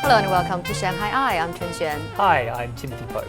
Hello and welcome to Shanghai Eye. I'm Chen Xuan. Hi, I'm Timothy Pope.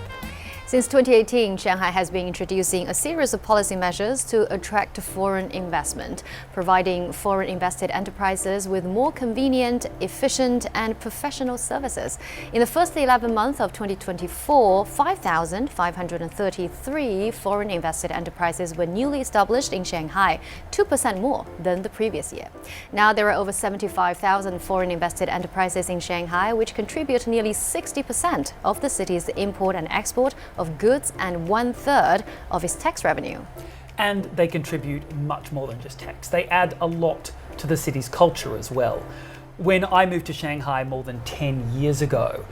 Since 2018, Shanghai has been introducing a series of policy measures to attract foreign investment, providing foreign invested enterprises with more convenient, efficient and professional services. In the first 11 months of 2024, 5,533 foreign invested enterprises were newly established in Shanghai, 2% more than the previous year. Now there are over 75,000 foreign invested enterprises in Shanghai, which contribute nearly 60% of the city's import and export of goods and 1/3 of its tax revenue. And they contribute much more than just tax. They add a lot to the city's culture as well. When I moved to Shanghai more than 10 years ago,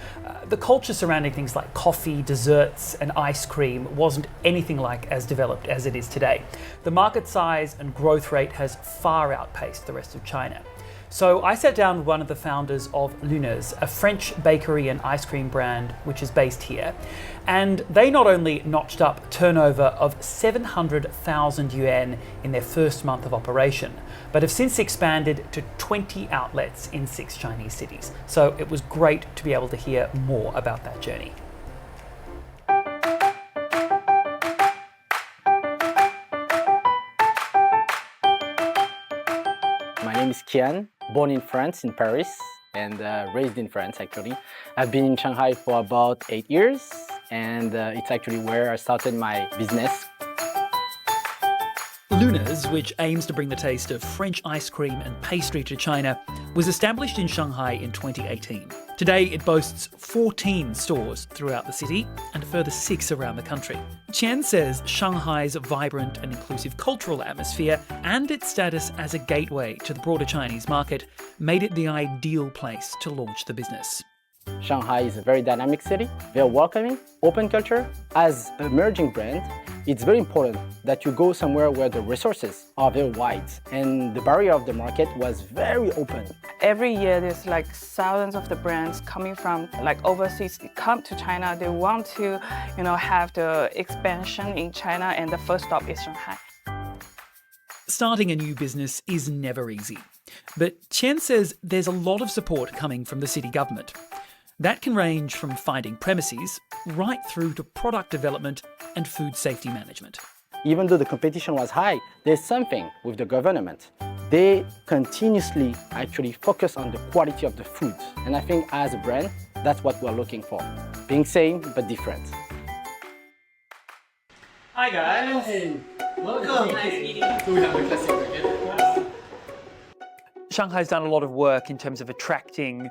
the culture surrounding things like coffee, desserts and ice cream wasn't anything like as developed as it is today. The market size and growth rate has far outpaced the rest of China. So I sat down with one of the founders of Luna's, a French bakery and ice cream brand which is based here. And they not only notched up turnover of 700,000 yuan in their first month of operation, but have since expanded to 20 outlets in 6 Chinese cities. So it was great to be able to hear more about that journey. My name is Kian, born in France, in Paris, and raised in France actually. I've been in Shanghai for about 8 years, and it's actually where I started my business. Luna's, which aims to bring the taste of French ice cream and pastry to China, was established in Shanghai in 2018. Today it boasts 14 stores throughout the city and a further 6 around the country. Qian says Shanghai's vibrant and inclusive cultural atmosphere and its status as a gateway to the broader Chinese market made it the ideal place to launch the business. Shanghai is a very dynamic city, very welcoming, open culture. As an emerging brand, it's very important that you go somewhere where the resources are very wide and the barrier of the market was very open. Every year there's like thousands of the brands coming from like overseas. They come to China, they want to, have the expansion in China, and the first stop is Shanghai. Starting a new business is never easy, but Qian says there's a lot of support coming from the city government. That can range from finding premises right through to product development and food safety management. Even though the competition was high, there's something with the government. They continuously actually focus on the quality of the food. And I think as a brand, that's what we're looking for. Being same, but different. Hi guys. Hey, welcome. Nice meeting you. So we have the classic packet. Shanghai's done a lot of work in terms of attracting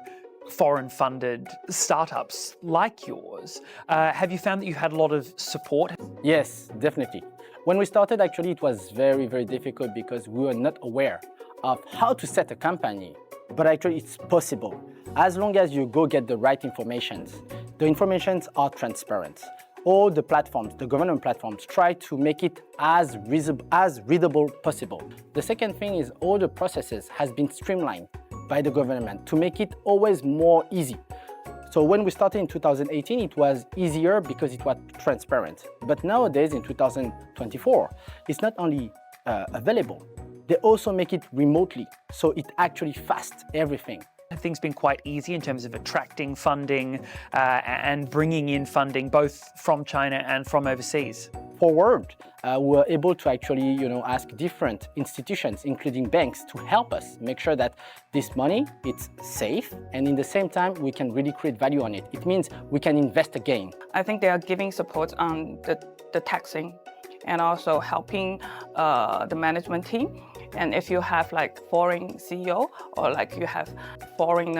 foreign-funded startups like yours. Have you found that you had a lot of support? Yes, definitely. When we started, actually, it was very, very difficult because we were not aware of how to set a company. But actually, it's possible. As long as you go get the right information. The informations are transparent. All the platforms, the government platforms, try to make it as readable possible. The second thing is all the processes has been streamlined by the government to make it always more easy. So when we started in 2018, it was easier because it was transparent. But nowadays, in 2024, it's not only available, they also make it remotely. So it actually fast everything. Have things been quite easy in terms of attracting funding and bringing in funding both from China and from overseas? Forward, we were able to actually, ask different institutions, including banks, to help us make sure that this money, it's safe, and in the same time, we can really create value on it. It means we can invest again. I think they are giving support on the taxing and also helping the management team. And if you have like foreign CEO or like you have foreign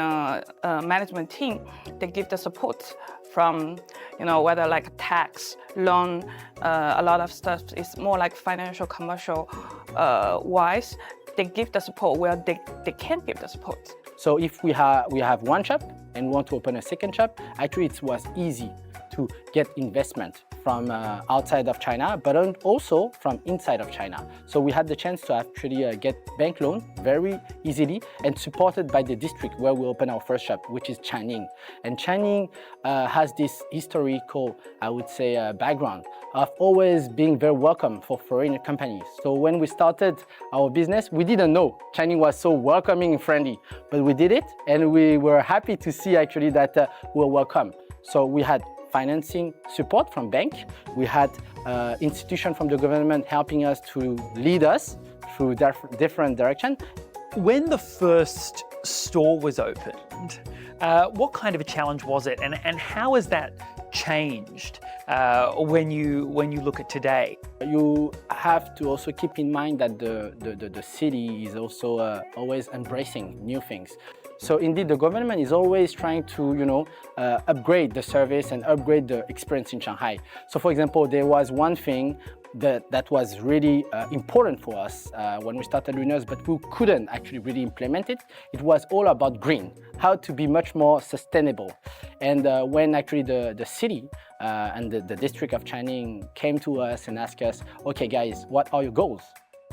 management team, they give the support from, whether like tax, loan, a lot of stuff is more like financial, commercial wise. They give the support where they can give the support. So if we have one shop and we want to open a second shop, actually it was easy to get investment from outside of China, but also from inside of China. So we had the chance to actually get bank loan very easily and supported by the district where we opened our first shop, which is Channing. And Channing has this historical, I would say, background of always being very welcome for foreign companies. So when we started our business, we didn't know Channing was so welcoming and friendly, but we did it and we were happy to see actually that we were welcome. So we had financing support from bank. We had institution from the government helping us to lead us through different direction. When the first store was opened, what kind of a challenge was it, and how has that changed when you look at today? You have to also keep in mind that the city is also always embracing new things. So indeed, the government is always trying to, upgrade the service and upgrade the experience in Shanghai. So for example, there was one thing that was really important for us when we started Luminous, but we couldn't actually really implement it. It was all about green, how to be much more sustainable. And when actually the city and the district of Channing came to us and asked us, okay guys, what are your goals?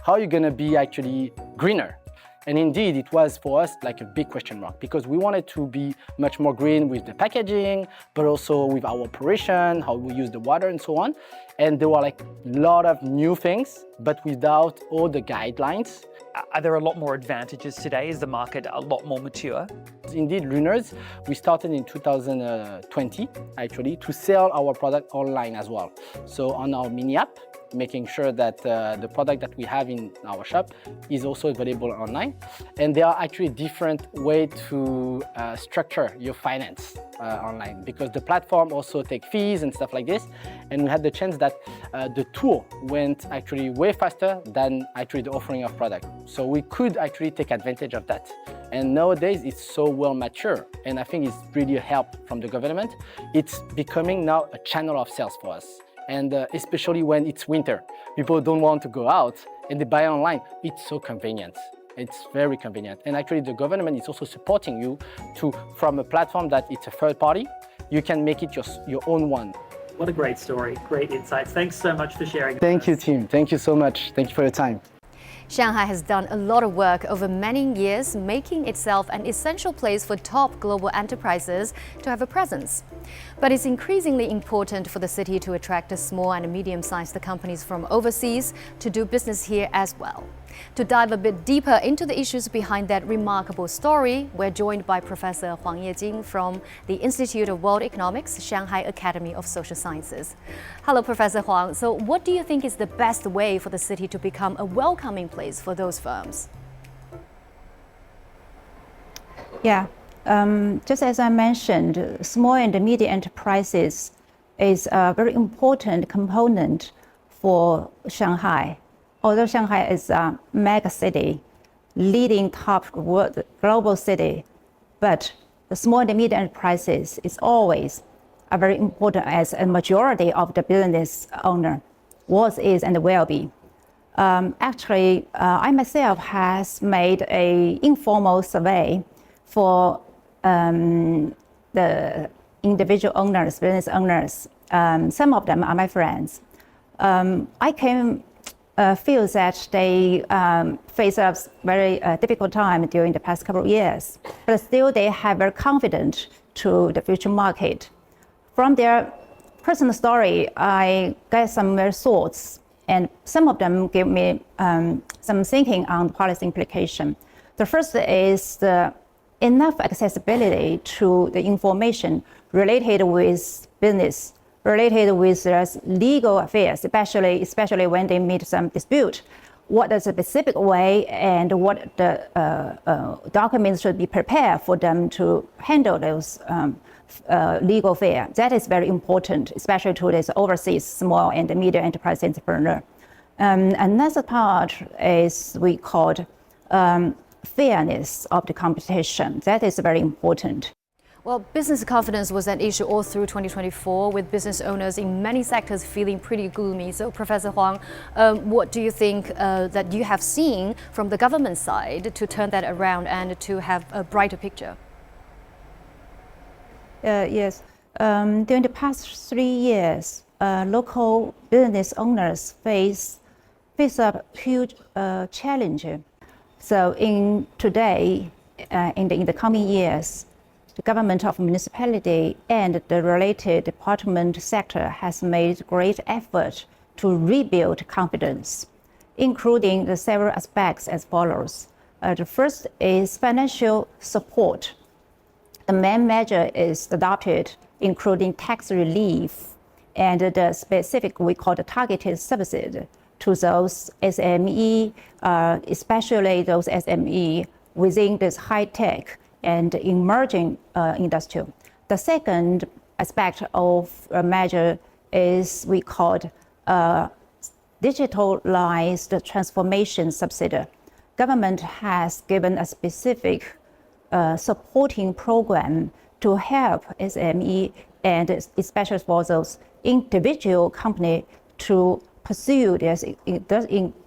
How are you gonna be actually greener? And indeed, it was for us like a big question mark because we wanted to be much more green with the packaging, but also with our operation, how we use the water and so on. And there were like a lot of new things, but without all the guidelines. Are there a lot more advantages today? Is the market a lot more mature? Indeed, Luminous, we started in 2020 actually to sell our product online as well. So on our mini app, making sure that the product that we have in our shop is also available online. And there are actually different ways to structure your finance online because the platform also takes fees and stuff like this. And we had the chance that the tool went actually way faster than actually the offering of product. So we could actually take advantage of that. And nowadays it's so well mature. And I think it's really a help from the government. It's becoming now a channel of sales for us. And especially when it's winter, people don't want to go out and they buy online. It's so convenient. It's very convenient. And actually the government is also supporting you from a platform that it's a third party, you can make it your own one. What a great story, great insights. Thanks so much for sharing. Thank you, team. Thank you so much. Thank you for your time. Shanghai has done a lot of work over many years, making itself an essential place for top global enterprises to have a presence. But it's increasingly important for the city to attract small and medium-sized companies from overseas to do business here as well. To dive a bit deeper into the issues behind that remarkable story, we're joined by Professor Huang Yejing from the Institute of World Economics, Shanghai Academy of Social Sciences. Hello, Professor Huang. So what do you think is the best way for the city to become a welcoming place for those firms? Yeah, just as I mentioned, small and medium enterprises is a very important component for Shanghai. Although Shanghai is a mega city, leading top global city, but the small and medium enterprises is always a very important as a majority of the business owner was, is, and will be. Actually, I myself has made an informal survey for the individual owners, business owners. Some of them are my friends. I can feel that they face a very difficult time during the past couple of years, but still they have very confident to the future market. From their personal story, I get some thoughts, and some of them give me some thinking on policy implication. The first is the enough accessibility to the information related with business, related with legal affairs, especially when they meet some dispute. What is the specific way and what the documents should be prepared for them to handle those legal affairs. That is very important, especially to this overseas small and medium enterprise entrepreneur. Another part is we called fairness of the competition. That is very important. Well, business confidence was an issue all through 2024, with business owners in many sectors feeling pretty gloomy. So, Professor Huang, what do you think that you have seen from the government side to turn that around and to have a brighter picture? Yes. During the past 3 years, local business owners face up huge challenge. So in the coming years, the government of municipality and the related department sector has made great effort to rebuild confidence, including the several aspects as follows. The first is financial support. The main measure is adopted, including tax relief and the specific, we call the targeted subsidy to those SME, especially those SME within this high-tech and emerging industry. The second aspect of a measure is we called digitalized transformation subsidy. Government has given a specific supporting program to help SME and especially for those individual company to pursue this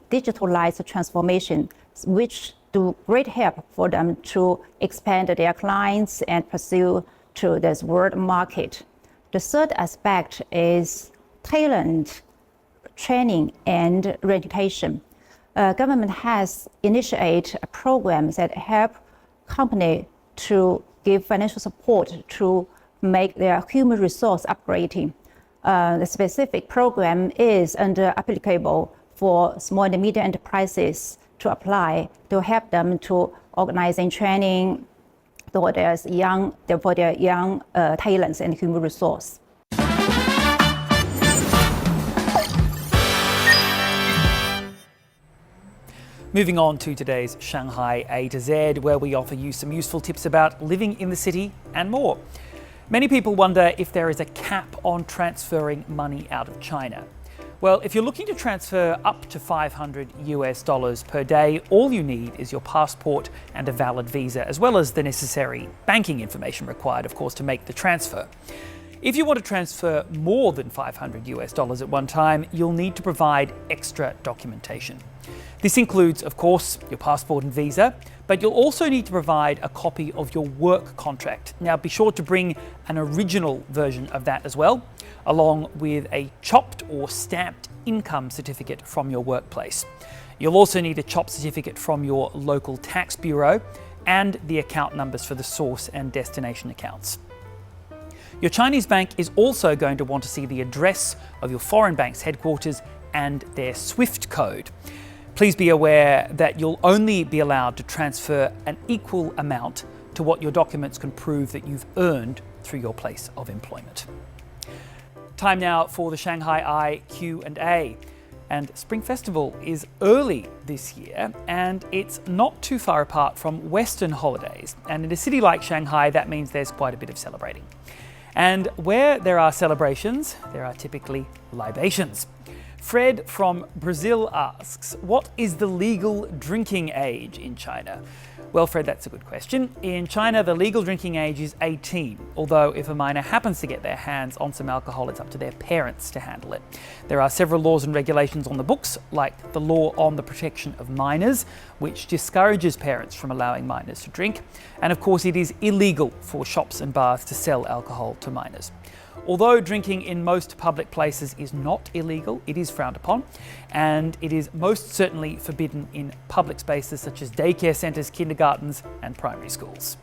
digitalized transformation, which do great help for them to expand their clients and pursue to this world market. The third aspect is talent training and reputation. Government has initiated programs that help companies to give financial support to make their human resource upgrading. The specific program is applicable for small and medium enterprises to apply to help them to organizing training for their young talents and human resource. Moving on to today's Shanghai A to Z, where we offer you some useful tips about living in the city and more. Many people wonder if there is a cap on transferring money out of China. Well, if you're looking to transfer up to $500 per day, all you need is your passport and a valid visa, as well as the necessary banking information required, of course, to make the transfer. If you want to transfer more than $500 at one time, you'll need to provide extra documentation. This includes, of course, your passport and visa, but you'll also need to provide a copy of your work contract. Now, be sure to bring an original version of that as well, along with a chopped or stamped income certificate from your workplace. You'll also need a chopped certificate from your local tax bureau and the account numbers for the source and destination accounts. Your Chinese bank is also going to want to see the address of your foreign bank's headquarters and their SWIFT code. Please be aware that you'll only be allowed to transfer an equal amount to what your documents can prove that you've earned through your place of employment. Time now for the ShanghaiEye Q&A. And Spring Festival is early this year, and it's not too far apart from Western holidays. And in a city like Shanghai, that means there's quite a bit of celebrating. And where there are celebrations, there are typically libations. Fred from Brazil asks, what is the legal drinking age in China? Well, Fred, that's a good question. In China, the legal drinking age is 18, although if a minor happens to get their hands on some alcohol, it's up to their parents to handle it. There are several laws and regulations on the books, like the law on the protection of minors, which discourages parents from allowing minors to drink. And of course, it is illegal for shops and bars to sell alcohol to minors. Although drinking in most public places is not illegal, it is frowned upon, and it is most certainly forbidden in public spaces such as daycare centres, kindergartens and primary schools.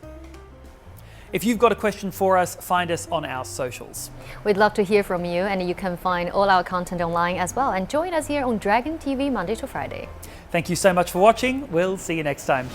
If you've got a question for us, find us on our socials. We'd love to hear from you, and you can find all our content online as well. And join us here on Dragon TV Monday to Friday. Thank you so much for watching. We'll see you next time.